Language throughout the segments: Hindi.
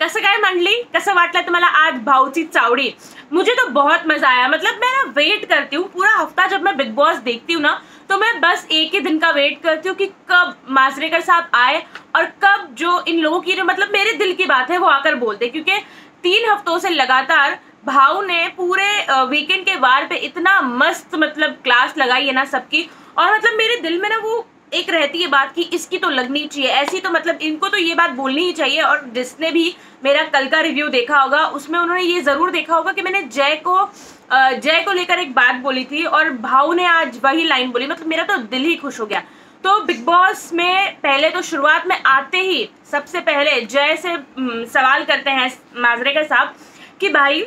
कसं काय मंडली, कसं वाटलं तुम्हाला आज भाऊची चावडी? मुझे तो बहुत मजा आया। मतलब मैं ना वेट करती हूँ पूरा हफ्ता, जब मैं बिग बॉस देखती हूँ ना तो मैं बस एक ही दिन का वेट करती हूँ कि कब माजरेकर साहब आए और कब जो इन लोगों की मतलब मेरे दिल की बात है वो आकर बोलते, क्योंकि 3 हफ्तों से लगातार भाऊ ने पूरे वीकेंड के वार पे इतना मस्त मतलब क्लास लगाई है ना सबकी, और मतलब मेरे दिल में ना वो एक रहती है बात कि इसकी तो लगनी चाहिए ऐसी, तो मतलब इनको तो ये बात बोलनी ही चाहिए। और जिसने भी मेरा कल का रिव्यू देखा होगा उसमें उन्होंने ये जरूर देखा होगा कि मैंने जय को लेकर एक बात बोली थी और भाऊ ने आज वही लाइन बोली, मतलब मेरा तो दिल ही खुश हो गया। तो बिग बॉस में पहले तो शुरुआत में आते ही सबसे पहले जय से सवाल करते हैं माजरेकर साहब कि भाई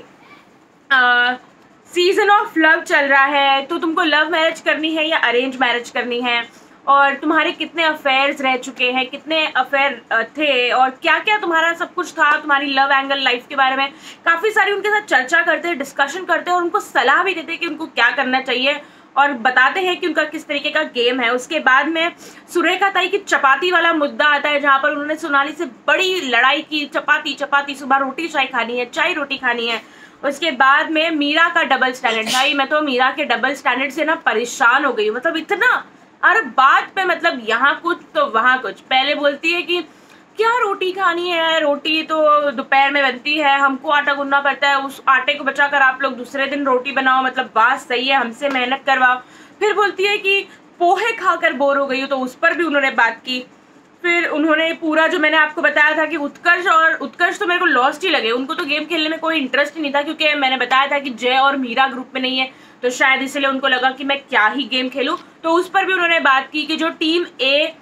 सीजन ऑफ लव चल रहा है तो तुमको लव मैरिज करनी है या अरेंज मैरिज करनी है, और तुम्हारे कितने अफेयर्स रह चुके हैं, कितने अफेयर थे, और क्या क्या तुम्हारा सब कुछ था, तुम्हारी लव एंगल लाइफ के बारे में काफ़ी सारी उनके साथ चर्चा करते हैं, डिस्कशन करते हैं और उनको सलाह भी देते हैं कि उनको क्या करना चाहिए और बताते हैं कि उनका किस तरीके का गेम है। उसके बाद में सुरेखा ताई की चपाती वाला मुद्दा आता है जहाँ पर उन्होंने सोनाली से बड़ी लड़ाई की, चपाती चपाती, सुबह रोटी चाय खानी है, चाय रोटी खानी है। उसके बाद में मीरा का डबल स्टैंडर्ड, भाई मैं तो मीरा के डबल स्टैंडर्ड से ना परेशान हो गई हूँ, मतलब इतना और बात पे मतलब यहाँ कुछ तो वहाँ कुछ। पहले बोलती है कि क्या रोटी खानी है, रोटी तो दोपहर में बनती है, हमको आटा गूंदना पड़ता है, उस आटे को बचाकर आप लोग दूसरे दिन रोटी बनाओ, मतलब बात सही है, हमसे मेहनत करवाओ। फिर बोलती है कि पोहे खाकर बोर हो गई हो, तो उस पर भी उन्होंने बात की। फिर उन्होंने पूरा जो मैंने आपको बताया था कि उत्कर्ष तो मेरे को लॉस्ट ही लगे, उनको तो गेम खेलने में कोई इंटरेस्ट ही नहीं था, क्योंकि मैंने बताया था कि जय और मीरा ग्रुप में नहीं है तो शायद इसलिए उनको लगा कि मैं क्या ही गेम खेलूं। तो उस पर भी उन्होंने बात की कि जो टीम ए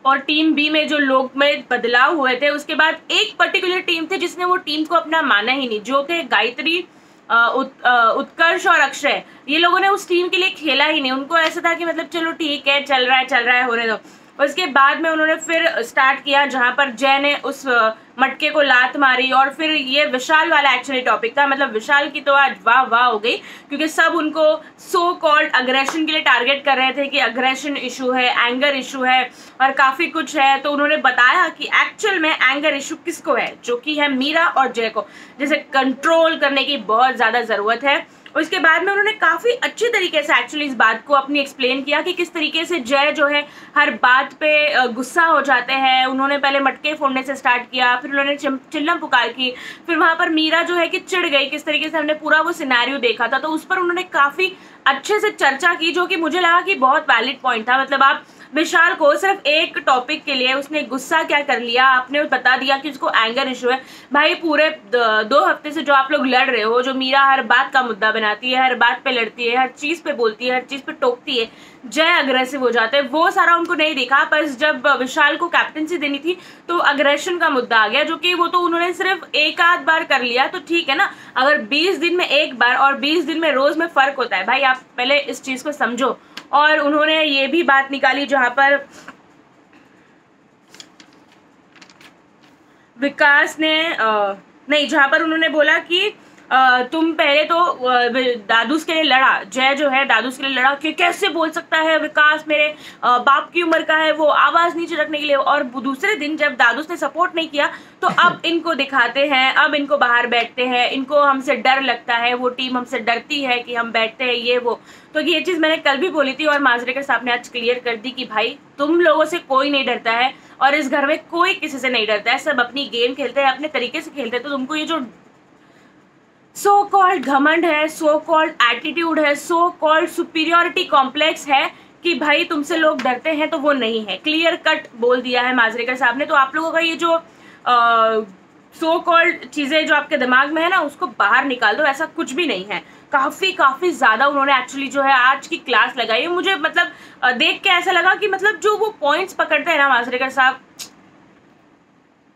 और टीम बी में जो लोग में बदलाव हुए थे, उसके बाद एक पर्टिकुलर टीम थे जिसने वो टीम को अपना माना ही नहीं, जो कि गायत्री, उत्कर्ष और अक्षय, ये लोगों ने उस टीम के लिए खेला ही नहीं। उनको ऐसा था कि मतलब चलो ठीक है, चल रहा है होने दो। उसके बाद में उन्होंने फिर स्टार्ट किया जहां पर जय ने उस मटके को लात मारी, और फिर ये विशाल वाला एक्चुअली टॉपिक था। मतलब विशाल की तो आज वाह वाह हो गई, क्योंकि सब उनको सो कॉल्ड अग्रेशन के लिए टारगेट कर रहे थे कि अग्रेशन इशू है, एंगर इशू है और काफ़ी कुछ है। तो उन्होंने बताया कि एक्चुअल में एंगर इशू किसको है, जो कि है मीरा और जय को, जिसे कंट्रोल करने की बहुत ज़्यादा ज़रूरत है। उसके बाद में उन्होंने काफ़ी अच्छी तरीके से एक्चुअली इस बात को अपनी एक्सप्लेन किया कि किस तरीके से जय जो है हर बात पे गुस्सा हो जाते हैं। उन्होंने पहले मटके फोड़ने से स्टार्ट किया, फिर उन्होंने चिल्लम पुकार की, फिर वहाँ पर मीरा जो है कि चिढ़ गई, किस तरीके से हमने पूरा वो सिनेरियो देखा था, तो उस पर उन्होंने काफ़ी अच्छे से चर्चा की, जो कि मुझे लगा कि बहुत वैलिड पॉइंट था। मतलब आप विशाल को सिर्फ एक टॉपिक के लिए उसने गुस्सा क्या कर लिया, आपने बता दिया कि उसको एंगर इशू है। भाई पूरे 2 हफ्ते से जो आप लोग लड़ रहे हो, जो मीरा हर बात का मुद्दा बनाती है, हर बात पे लड़ती है, हर चीज़ पे बोलती है, हर चीज़ पे टोकती है, जय अग्रेसिव हो जाते हैं, वो सारा उनको नहीं दिखा। पर जब विशाल को कैप्टनसी देनी थी तो अग्रेशन का मुद्दा आ गया, जो कि वो तो उन्होंने सिर्फ एक आध बार कर लिया, तो ठीक है ना। अगर 20 दिन में एक बार और 20 दिन में रोज में फर्क होता है, भाई आप पहले इस चीज़ को समझो। और उन्होंने ये भी बात निकाली जहां पर विकास ने नहीं, जहां पर उन्होंने बोला कि तुम पहले तो दादूस के लिए लड़ा, जय जो है दादूस के लिए लड़ा कि कैसे बोल सकता है विकास मेरे बाप की उम्र का है, वो आवाज़ नीचे रखने के लिए। और दूसरे दिन जब दादूस ने सपोर्ट नहीं किया तो अब इनको दिखाते हैं, अब इनको बाहर बैठते हैं, इनको हमसे डर लगता है, वो टीम हमसे डरती है कि हम बैठते हैं ये वो। तो ये चीज़ मैंने कल भी बोली थी और माजरेकर साहब ने आज क्लियर कर दी कि भाई तुम लोगों से कोई नहीं डरता है और इस घर में कोई किसी से नहीं डरता है, सब अपनी गेम खेलते हैं, अपने तरीके से खेलते हैं। तो तुमको ये जो सो कॉल्ड घमंड है, सो कॉल्ड एटीट्यूड है, सो कॉल्ड सुपीरियोरिटी कॉम्प्लेक्स है कि भाई तुमसे लोग डरते हैं, तो वो नहीं है। क्लियर कट बोल दिया है माजरेकर साहब ने। तो आप लोगों का ये जो सो कॉल्ड चीज़ें जो आपके दिमाग में है ना, उसको बाहर निकाल दो, ऐसा कुछ भी नहीं है। काफ़ी ज़्यादा उन्होंने एक्चुअली जो है आज की क्लास लगाई है। मुझे मतलब देख के ऐसा लगा कि मतलब जो वो पॉइंट्स पकड़ते हैं ना माजरेकर साहब,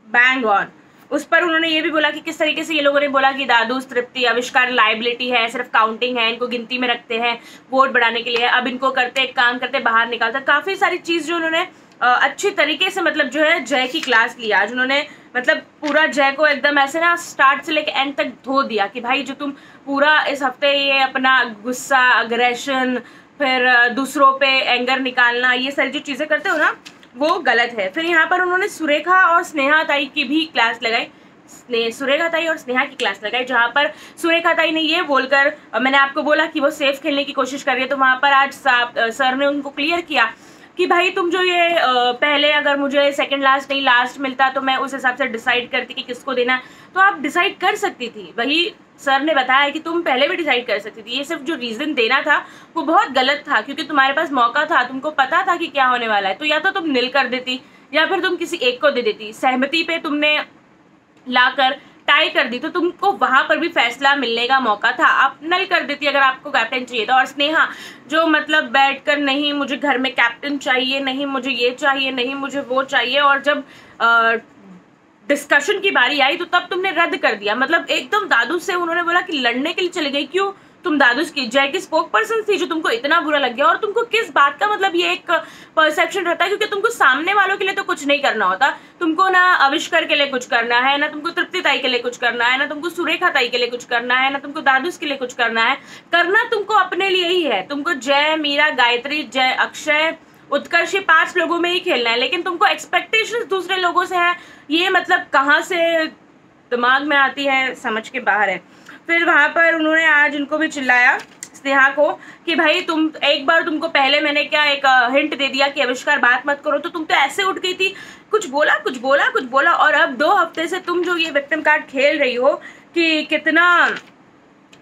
बैंग ऑन। उस पर उन्होंने ये भी बोला कि किस तरीके से ये लोगों ने बोला कि दादूस, तृप्ति, आविष्कार लाइबिलिटी है, सिर्फ काउंटिंग है, इनको गिनती में रखते हैं वोट बढ़ाने के लिए, अब इनको करते काम करते बाहर निकालता। काफ़ी सारी चीज़ जो उन्होंने अच्छी तरीके से मतलब जो है जय की क्लास ली आज उन्होंने। मतलब पूरा जय को एकदम ऐसे ना स्टार्ट से लेकर एंड तक धो दिया कि भाई जो तुम पूरा इस हफ्ते ये अपना गुस्सा, अग्रेशन, फिर दूसरों पे एंगर निकालना, ये सारी जो चीज़ें करते हो ना, वो गलत है। फिर यहाँ पर उन्होंने सुरेखा और स्नेहा ताई की भी क्लास लगाई सुरेखा ताई और स्नेहा की क्लास लगाई, जहाँ पर सुरेखा ताई ने ये बोलकर, मैंने आपको बोला कि वो सेफ खेलने की कोशिश कर रही है, तो वहाँ पर आज सर ने उनको क्लियर किया कि भाई तुम जो ये पहले अगर मुझे सेकंड लास्ट नहीं लास्ट मिलता तो मैं उस हिसाब से डिसाइड करती कि किसको देना, तो आप डिसाइड कर सकती थी। वही सर ने बताया कि तुम पहले भी डिसाइड कर सकती थी, ये सिर्फ जो रीज़न देना था वो बहुत गलत था, क्योंकि तुम्हारे पास मौका था, तुमको पता था कि क्या होने वाला है, तो या तो तुम नील कर देती या फिर तुम किसी एक को दे देती। सहमति पे तुमने लाकर टाई कर दी तो तुमको वहां पर भी फैसला मिलने का मौका था, आप नल कर देती अगर आपको कैप्टन चाहिए था। और स्नेहा जो मतलब बैठकर नहीं मुझे घर में कैप्टन चाहिए, नहीं मुझे ये चाहिए, नहीं मुझे वो चाहिए, और जब डिस्कशन की बारी आई तो तब तुमने रद्द कर दिया। मतलब एकदम दादू से उन्होंने बोला कि लड़ने के लिए चली गई, क्यों? तुम दादू की जय की स्पोक पर्सन थी जो तुमको इतना बुरा लग गया। और तुमको किस बात का मतलब ये एक परसेप्शन रहता है, क्योंकि तुमको सामने वालों के लिए तो कुछ नहीं करना होता, तुमको ना आविष्कार के लिए कुछ करना है, ना तुमको तृप्ति ताई के लिए कुछ करना है, ना तुमको सुरेखा ताई के लिए कुछ करना है, ना तुमको दादूस के लिए कुछ करना है। करना तुमको अपने लिए ही है। तुमको जय, मीरा, गायत्री, जय, अक्षय, उत्कर्ष, ये 5 लोगों में ही खेलना है, लेकिन तुमको एक्सपेक्टेशंस दूसरे लोगों से है, ये मतलब कहाँ से दिमाग में आती है, समझ के बाहर है। फिर वहाँ पर उन्होंने आज उनको भी चिल्लाया स्नेहा को कि भाई तुम एक बार, तुमको पहले मैंने क्या एक हिंट दे दिया कि आविष्कार बात मत करो, तो तुम तो ऐसे उठ गई थी, कुछ बोला कुछ बोला कुछ बोला, और अब 2 हफ्ते से तुम जो ये विक्टिम कार्ड खेल रही हो कि कितना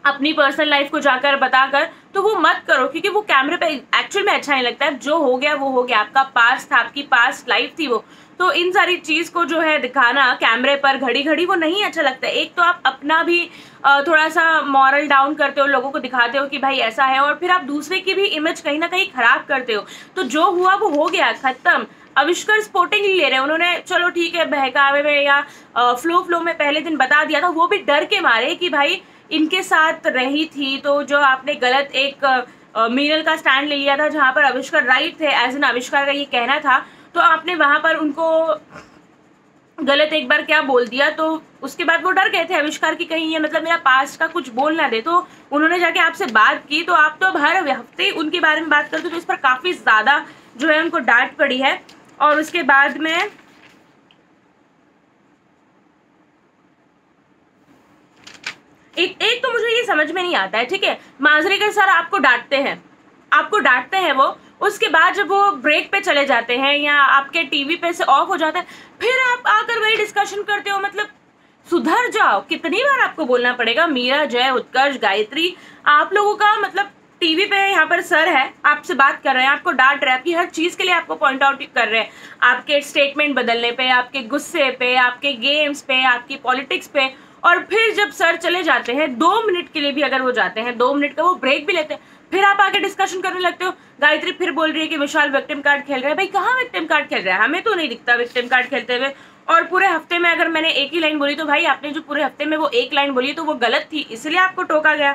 अपनी पर्सनल लाइफ को जाकर बताकर, तो वो मत करो, क्योंकि वो कैमरे पे एक्चुअल में अच्छा नहीं लगता है। जो हो गया वो हो गया, आपका पास्ट था, आपकी पास्ट लाइफ थी वो, तो इन सारी चीज़ को जो है दिखाना कैमरे पर घड़ी घड़ी वो नहीं अच्छा लगता है। एक तो आप अपना भी थोड़ा सा मॉरल डाउन करते हो, लोगों को दिखाते हो कि भाई ऐसा है, और फिर आप दूसरे की भी इमेज कहीं ना कहीं खराब करते हो। तो जो हुआ वो हो गया, खत्म। आविष्कार स्पोर्टिंग ले रहे हैं, उन्होंने चलो ठीक है बहकावे में या फ्लो में पहले दिन बता दिया था, वो भी डर के मारे कि भाई इनके साथ रही थी, तो जो आपने गलत एक मीनल का स्टैंड ले लिया था जहाँ पर आविष्कार राइट थे, एज एन आविष्कार का ये कहना था, तो आपने वहां पर उनको गलत एक बार क्या बोल दिया, तो उसके बाद वो डर गए थे आविष्कार की कहीं ये मतलब मेरा पास्ट का कुछ बोल ना दे, तो उन्होंने जाके आपसे बात की। तो आप तो अब हर हफ्ते उनके बारे में बात करते हो, तो इस पर काफी ज्यादा जो है उनको डांट पड़ी है। और उसके बाद में एक तो मुझे ये समझ में नहीं आता है, ठीक है, माजरेकर सर आपको डांटते हैं वो, उसके बाद जब वो ब्रेक पे चले जाते हैं या आपके टीवी पे से ऑफ हो जाता है, फिर आप आकर वही डिस्कशन करते हो। मतलब सुधर जाओ, कितनी बार आपको बोलना पड़ेगा? मीरा, जय, उत्कर्ष, गायत्री, आप लोगों का मतलब टीवी पे यहाँ पर सर है, आपसे बात कर रहे हैं, आपको डांट रहे हैं, आपकी हर चीज के लिए आपको पॉइंट आउट कर रहे हैं, आपके स्टेटमेंट बदलने पे, आपके गुस्से पे, आपके गेम्स पे, आपकी पॉलिटिक्स पे। और फिर जब सर चले जाते हैं 2 मिनट के लिए भी अगर वो जाते हैं, 2 मिनट का वो ब्रेक भी लेते हैं, फिर आप आगे डिस्कशन करने लगते हो। गायत्री फिर बोल रही है कि विशाल विक्टिम कार्ड खेल रहा है। भाई कहाँ विक्टिम कार्ड खेल रहा है? हमें तो नहीं दिखता विक्टिम कार्ड खेलते हुए। और पूरे हफ्ते में अगर मैंने एक ही लाइन बोली तो भाई आपने जो पूरे हफ्ते में वो एक लाइन बोली तो वो गलत थी, इसलिए आपको टोका गया।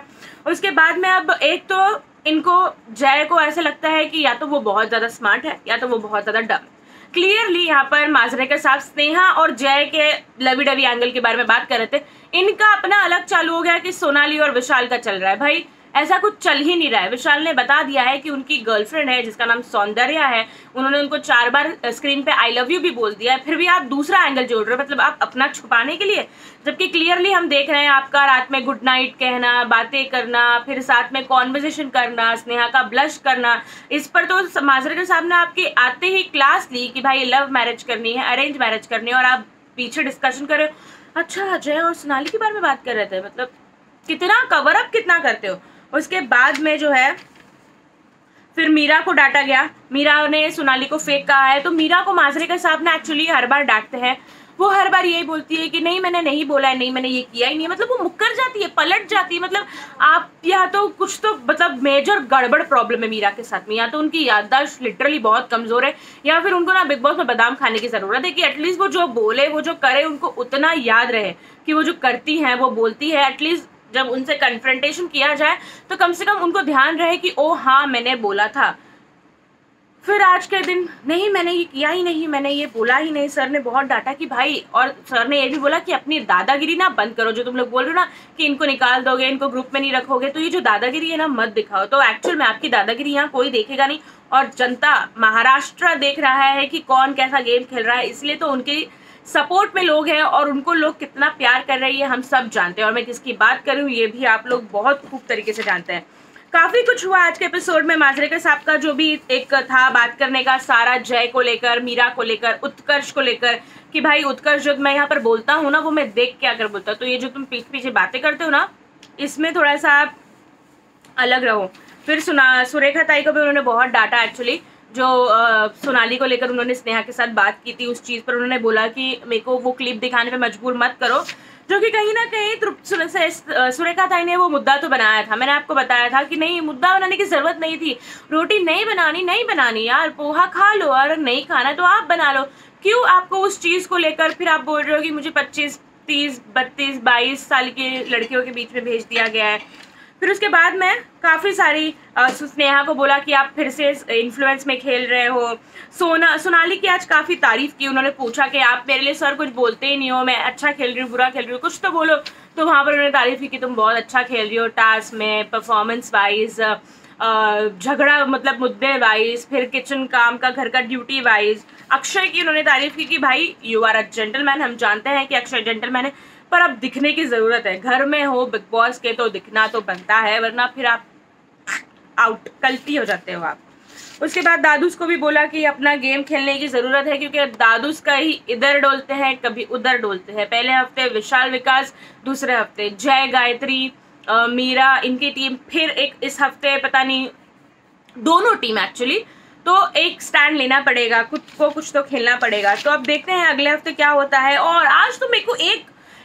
और उसके बाद में अब एक तो इनको जय को ऐसा लगता है कि या तो वो बहुत ज्यादा स्मार्ट है या तो वो बहुत ज्यादा डम। क्लियरली यहाँ पर माजरेकर साहब स्नेहा और जय के लवी डवी एंगल के बारे में बात कर रहे थे, इनका अपना अलग चालू हो गया कि सोनाली और विशाल का चल रहा है। भाई ऐसा कुछ चल ही नहीं रहा है। विशाल ने बता दिया है कि उनकी गर्लफ्रेंड है जिसका नाम सौंदर्या है, उन्होंने उनको 4 बार स्क्रीन पे आई लव यू भी बोल दिया है, फिर भी आप दूसरा एंगल जोड़ रहे हो, मतलब आप अपना छुपाने के लिए। जबकि क्लियरली हम देख रहे हैं आपका रात में गुड नाइट कहना, बातें करना, फिर साथ में कॉन्वर्जेशन करना, स्नेहा का ब्लश करना, इस पर तो माजरेकर साहब ने आपके आते ही क्लास ली कि भाई लव मैरिज करनी है, अरेंज मैरिज करनी है, और आप पीछे डिस्कशन कर रहे हो। अच्छा जय और सोनाली के बारे में बात कर रहे थे, मतलब कितना कवर अप कितना करते हो। उसके बाद में जो है फिर मीरा को डांटा गया, मीरा ने सोनाली को फेक कहा है, तो मीरा को माजरेकर साहब ने एक्चुअली हर बार डांटते हैं, वो हर बार यही बोलती है कि नहीं मैंने नहीं बोला है, नहीं मैंने ये किया ही नहीं, मतलब वो मुक्कर जाती है, पलट जाती है। मतलब आप या तो कुछ तो मतलब मेजर गड़बड़ प्रॉब्लम है मीरा के साथ में, या तो उनकी याददाश्त लिटरली बहुत कमजोर है, या फिर उनको ना बिग बॉस में बादाम खाने की जरूरत है कि एटलीस्ट वो जो बोले वो जो करे उनको उतना याद रहे कि वो जो करती हैं वो बोलती है, एटलीस्ट जब उनसे कन्फ्रंटेशन किया जाए तो कम से कम उनको ध्यान रहे कि ओ हाँ मैंने बोला था। फिर आज के दिन नहीं मैंने ये किया ही नहीं, मैंने ये बोला ही नहीं। सर ने बहुत डांटा कि भाई, और सर ने ये भी बोला कि अपनी दादागिरी ना बंद करो, जो तुम लोग बोल रहे हो ना कि इनको निकाल दोगे, इनको ग्रुप में नहीं रखोगे, तो ये जो दादागिरी है ना मत दिखाओ। तो एक्चुअल में आपकी दादागिरी यहाँ कोई देखेगा नहीं, और जनता महाराष्ट्र देख रहा है कि कौन कैसा गेम खेल रहा है, इसलिए तो उनकी सपोर्ट में लोग हैं और उनको लोग कितना प्यार कर रहे हैं ये हम सब जानते हैं, और मैं किसकी बात करूँ ये भी आप लोग बहुत खूब तरीके से जानते हैं। काफ़ी कुछ हुआ आज के एपिसोड में। मांजरेकर साहब का जो भी एक था बात करने का, सारा जय को लेकर, मीरा को लेकर, उत्कर्ष को लेकर, कि भाई उत्कर्ष जो मैं यहाँ पर बोलता हूँ ना वो मैं देख के आकर बोलता हूँ, तो ये जो तुम पीछे पीछे बातें करते हो ना इसमें थोड़ा सा आप अलग रहो। फिर सुरेखा ताई को भी उन्होंने बहुत डांटा एक्चुअली, जो सोनाली को लेकर उन्होंने स्नेहा के साथ बात की थी उस चीज़ पर उन्होंने बोला कि मेरे को वो क्लिप दिखाने पे मजबूर मत करो, जो कि कहीं ना कहीं सुरेखा ताई ने वो मुद्दा तो बनाया था। मैंने आपको बताया था कि नहीं, मुद्दा बनाने की ज़रूरत नहीं थी, रोटी नहीं बनानी यार, पोहा खा लो, और नहीं खाना तो आप बना लो। क्यों आपको उस चीज़ को लेकर फिर आप बोल रहे हो कि मुझे 25, 30, 32, 22 साल की लड़कियों के बीच में भेज दिया गया है। फिर उसके बाद मैं काफ़ी सारी स्नेहा को बोला कि आप फिर से इन्फ्लुएंस में खेल रहे हो। सोनाली की आज काफ़ी तारीफ की, उन्होंने पूछा कि आप मेरे लिए सर कुछ बोलते ही नहीं हो, मैं अच्छा खेल रही हूँ बुरा खेल रही हूँ कुछ तो बोलो, तो वहाँ पर उन्होंने तारीफ की कि तुम बहुत अच्छा खेल रही हो टास्क में, परफॉर्मेंस वाइज, झगड़ा मतलब मुद्दे वाइज, फिर किचन काम का, घर का ड्यूटी वाइज। अक्षय की उन्होंने तारीफ की कि भाई यू आर अ जेंटलमैन, हम जानते हैं कि अक्षय जेंटलमैन है, पर अब दिखने की ज़रूरत है, घर में हो बिग बॉस के तो दिखना तो बनता है, वरना फिर आप आउट कल्टी हो जाते हो आप। उसके बाद दादूस को भी बोला कि अपना गेम खेलने की ज़रूरत है, क्योंकि दादूस का ही इधर डोलते हैं कभी उधर डोलते हैं। पहले हफ्ते विशाल विकास, दूसरे हफ्ते जय गायत्री, मीरा, इनकी टीम, फिर एक इस हफ्ते पता नहीं दोनों टीम एक्चुअली, तो एक स्टैंड लेना पड़ेगा, खुद को कुछ तो खेलना पड़ेगा। तो अब देखते हैं अगले हफ्ते क्या होता है। और आज तो मेरे को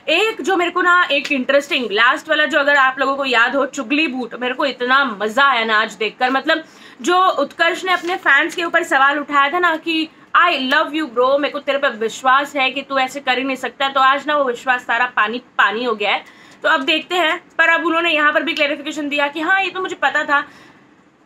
एक जो मेरे को ना एक इंटरेस्टिंग लास्ट वाला, जो अगर आप लोगों को याद हो, चुगली बूट, मेरे को इतना मजा आया ना आज देखकर। मतलब जो उत्कर्ष ने अपने फैंस के ऊपर सवाल उठाया था ना कि आई लव यू ब्रो, मेरे को तेरे पे विश्वास है कि तू ऐसे कर ही नहीं सकता, तो आज ना वो विश्वास सारा पानी पानी हो गया है। तो अब देखते हैं, पर अब उन्होंने यहाँ पर भी क्लैरिफिकेशन दिया कि हाँ ये तो मुझे पता था,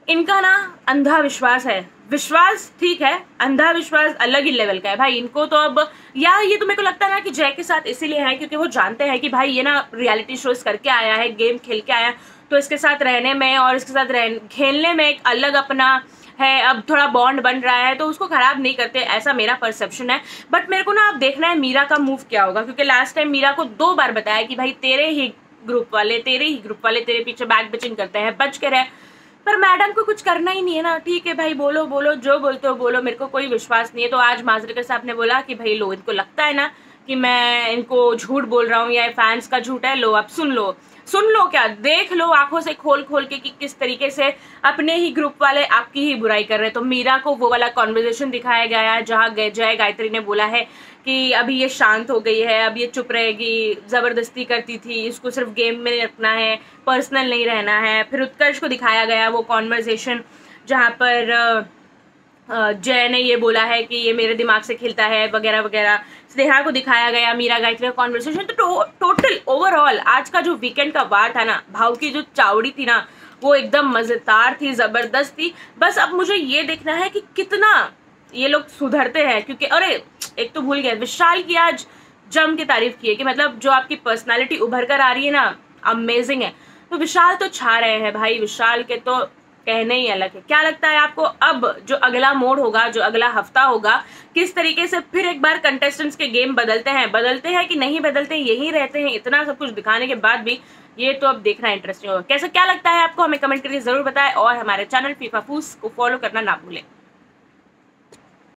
इनका ना अंधा विश्वास है। विश्वास ठीक है, अंधा विश्वास अलग ही लेवल का है भाई इनको तो। अब या ये तो मेरे को लगता है ना कि जय के साथ इसीलिए है क्योंकि वो जानते हैं कि भाई ये ना रियलिटी शोज करके आया है, गेम खेल के आया है, तो इसके साथ रहने में और इसके साथ खेलने में एक अलग अपना है, अब थोड़ा बॉन्ड बन रहा है, तो उसको खराब नहीं करते, ऐसा मेरा परसेप्शन है। बट मेरे को ना अब देखना है मीरा का मूव क्या होगा, क्योंकि लास्ट टाइम मीरा को 2 बार बताया कि भाई तेरे ही ग्रुप वाले तेरे पीछे बैक बिचिंग करते हैं, बच के रहे। पर मैडम को कुछ करना ही नहीं है ना, ठीक है भाई बोलो जो बोलते हो बोलो, मेरे को कोई विश्वास नहीं है। तो आज मांजरेकर साहब ने बोला कि भाई लो, इनको लगता है ना कि मैं इनको झूठ बोल रहा हूँ या फैंस का झूठ है, लो अब सुन लो क्या, देख लो आंखों से खोल के कि किस तरीके से अपने ही ग्रुप वाले आपकी ही बुराई कर रहे हैं। तो मीरा को वो वाला कॉन्वर्जेशन दिखाया गया है जहाँ जय गायत्री ने बोला है कि अभी ये शांत हो गई है, अब ये चुप रहेगी, ज़बरदस्ती करती थी, इसको सिर्फ गेम में रखना है, पर्सनल नहीं रहना है। फिर उत्कर्ष को दिखाया गया वो कॉन्वर्जेशन जहाँ पर जय ने ये बोला है कि ये मेरे दिमाग से खेलता है वगैरह वगैरह। स्नेहा को दिखाया गया मीरा गायत्री का कॉन्वर्सेशन। तो टोटल ओवरऑल आज का जो वीकेंड का वार था ना, भाव की जो चावड़ी थी ना, वो एकदम मज़ेदार थी, ज़बरदस्त थी। बस अब मुझे ये देखना है कि कितना ये लोग सुधरते हैं, क्योंकि अरे एक तो भूल गए, विशाल की आज जम के तारीफ की है कि मतलब जो आपकी पर्सनालिटी उभर कर आ रही है ना, अमेजिंग है। तो विशाल तो छा रहे हैं भाई, विशाल के तो कहने ही अलग है। क्या लगता है आपको अब जो अगला मोड होगा, जो अगला हफ्ता होगा, किस तरीके से फिर एक बार कंटेस्टेंट्स के गेम बदलते हैं कि नहीं बदलते हैं, यही रहते हैं इतना सब कुछ दिखाने के बाद भी? ये तो अब देखना इंटरेस्टिंग होगा। कैसा क्या लगता है आपको, हमें कमेंट करके जरूर बताएं, और हमारे चैनल फीफा फूस को फॉलो करना ना भूलें।